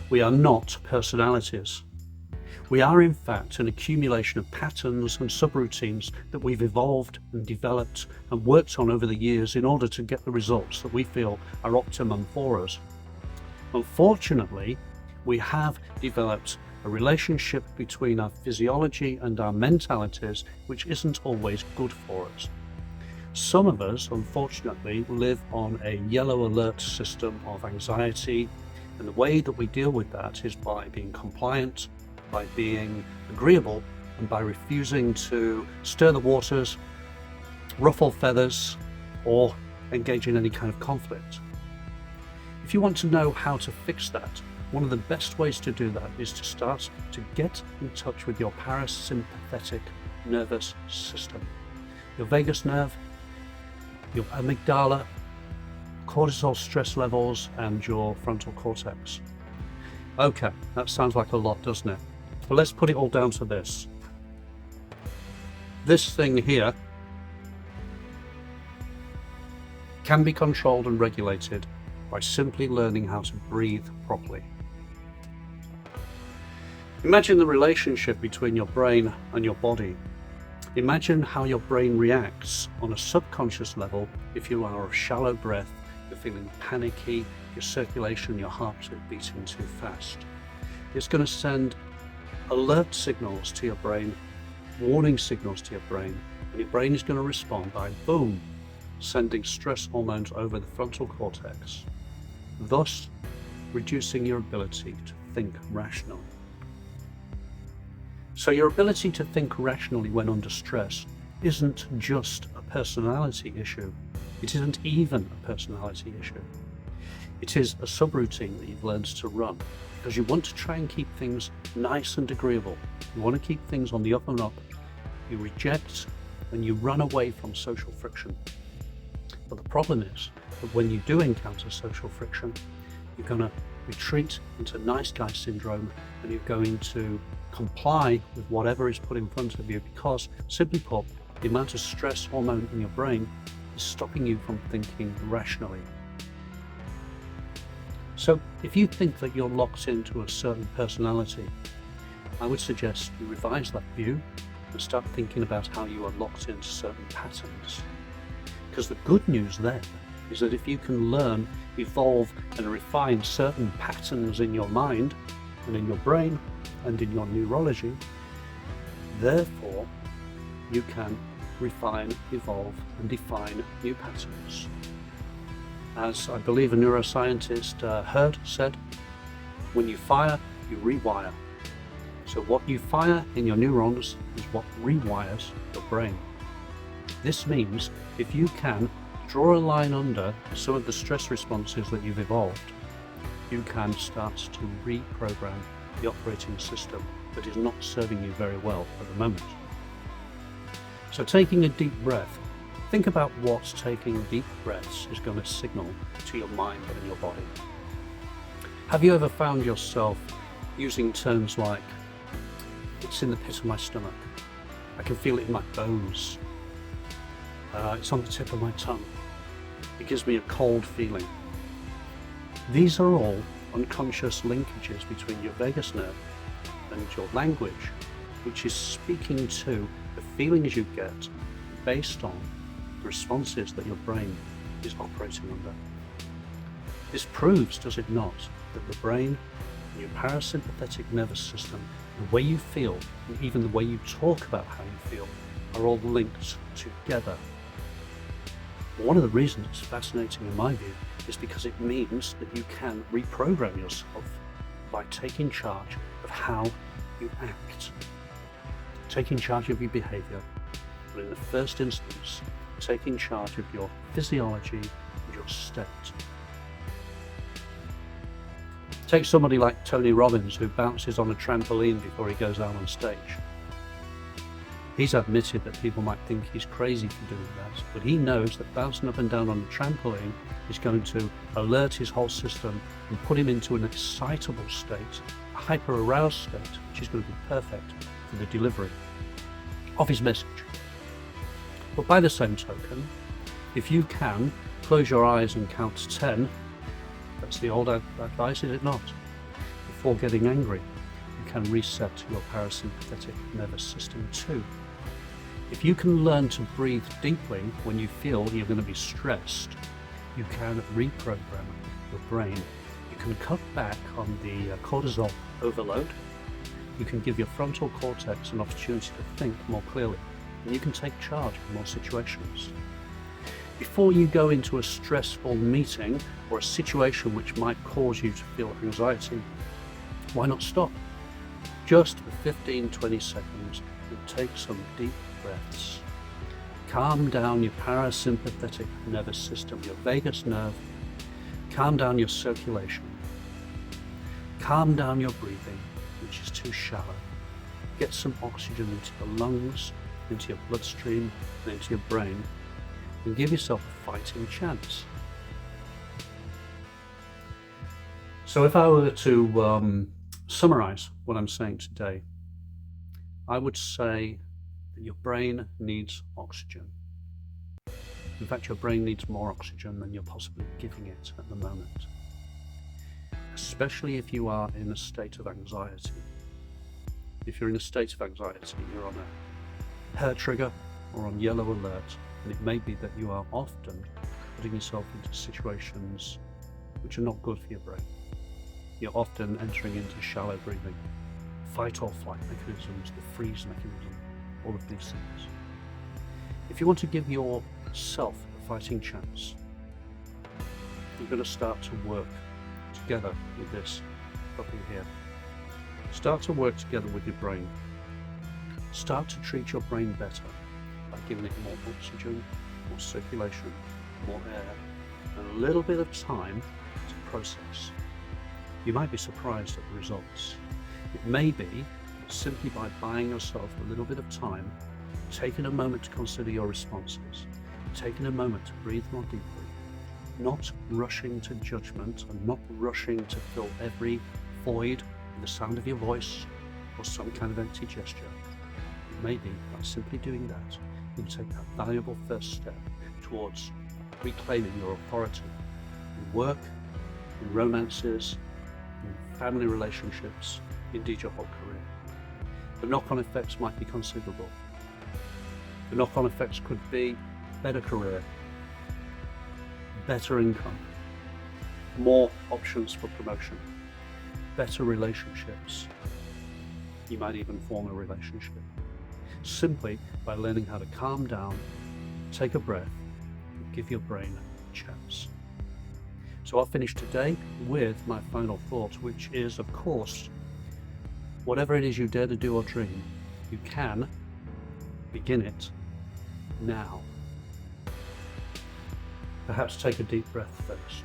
We are not personalities. We are in fact an accumulation of patterns and subroutines that we've evolved and developed and worked on over the years in order to get the results that we feel are optimum for us. Unfortunately, we have developed a relationship between our physiology and our mentalities which isn't always good for us. Some of us, unfortunately, live on a yellow alert system of anxiety, and the way that we deal with that is by being compliant, by being agreeable, and by refusing to stir the waters, ruffle feathers, or engage in any kind of conflict. If you want to know how to fix that, one of the best ways to do that is to start to get in touch with your parasympathetic nervous system. Your vagus nerve, your amygdala, cortisol stress levels, and your frontal cortex. Okay, that sounds like a lot, doesn't it? But let's put it all down to this. This thing here can be controlled and regulated by simply learning how to breathe properly. Imagine the relationship between your brain and your body. Imagine how your brain reacts on a subconscious level if you are of shallow breath, you're feeling panicky, your circulation, your heart is beating too fast. It's going to send alert signals to your brain, warning signals to your brain, and your brain is going to respond by boom, sending stress hormones over the frontal cortex, thus reducing your ability to think rationally. So your ability to think rationally when under stress isn't just a personality issue. It isn't even a personality issue. It is a subroutine that you've learned to run because you want to try and keep things nice and agreeable. You want to keep things on the up and up. You reject and you run away from social friction. But the problem is that when you do encounter social friction, you're going to retreat into nice guy syndrome and you're going to comply with whatever is put in front of you because, simply put, the amount of stress hormone in your brain is stopping you from thinking rationally. So if you think that you're locked into a certain personality, I would suggest you revise that view and start thinking about how you are locked into certain patterns. Because the good news then is that if you can learn, evolve and refine certain patterns in your mind and in your brain and in your neurology, therefore you can refine, evolve and define new patterns. As I believe a neuroscientist Hurd said, when you fire, you rewire. So what you fire in your neurons is what rewires your brain. This means if you can draw a line under some of the stress responses that you've evolved, you can start to reprogram the operating system that is not serving you very well at the moment. So taking a deep breath, think about what taking deep breaths is going to signal to your mind and your body. Have you ever found yourself using terms like, it's in the pit of my stomach, I can feel it in my bones, it's on the tip of my tongue, it gives me a cold feeling? These are all unconscious linkages between your vagus nerve and your language, which is speaking to the feelings you get based on the responses that your brain is operating under. This proves, does it not, that the brain and your parasympathetic nervous system, the way you feel, and even the way you talk about how you feel, are all linked together. One of the reasons it's fascinating in my view is because it means that you can reprogram yourself by taking charge of how you act, taking charge of your behavior, but in the first instance, taking charge of your physiology and your state. Take somebody like Tony Robbins, who bounces on a trampoline before he goes out on stage. He's admitted that people might think he's crazy for doing that, but he knows that bouncing up and down on a trampoline is going to alert his whole system and put him into an excitable state, a hyper-aroused state, which is going to be perfect for the delivery of his message. But by the same token, if you can close your eyes and count to 10, that's the old advice, is it not? before getting angry, you can reset your parasympathetic nervous system too. If you can learn to breathe deeply when you feel you're going to be stressed, you can reprogram your brain. You can cut back on the cortisol overload. You can give your frontal cortex an opportunity to think more clearly, and you can take charge of more situations. Before you go into a stressful meeting or a situation which might cause you to feel anxiety, why not stop? Just for 15-20 seconds and take some deep breaths. Calm down your parasympathetic nervous system, your vagus nerve. Calm down your circulation. Calm down your breathing, which is too shallow. Get some oxygen into the lungs, into your bloodstream, and into your brain, and give yourself a fighting chance. So if I were to summarize what I'm saying today, I would say that your brain needs oxygen. In fact, your brain needs more oxygen than you're possibly giving it at the moment, especially if you are in a state of anxiety. If you're in a state of anxiety, you're on a hair trigger or on yellow alert, and it may be that you are often putting yourself into situations which are not good for your brain. You're often entering into shallow breathing, fight or flight mechanisms, the freeze mechanism, all of these things. If you want to give yourself a fighting chance, you're going to start to work together with this up in here. Start to work together with your brain. Start to treat your brain better by giving it more oxygen, more circulation, more air, and a little bit of time to process. You might be surprised at the results. It may be simply by buying yourself a little bit of time, taking a moment to consider your responses, taking a moment to breathe more deeply, not rushing to judgment and not rushing to fill every void with the sound of your voice or some kind of empty gesture. It may be by simply doing that, you take that valuable first step towards reclaiming your authority in work, in romances, in family relationships, indeed your whole career. The knock-on effects might be considerable. The knock-on effects could be better career, better income, more options for promotion, better relationships. You might even form a relationship simply by learning how to calm down, take a breath, and give your brain a chance. So I'll finish today with my final thought, which is, of course, whatever it is you dare to do or dream, you can begin it now. Perhaps take a deep breath first.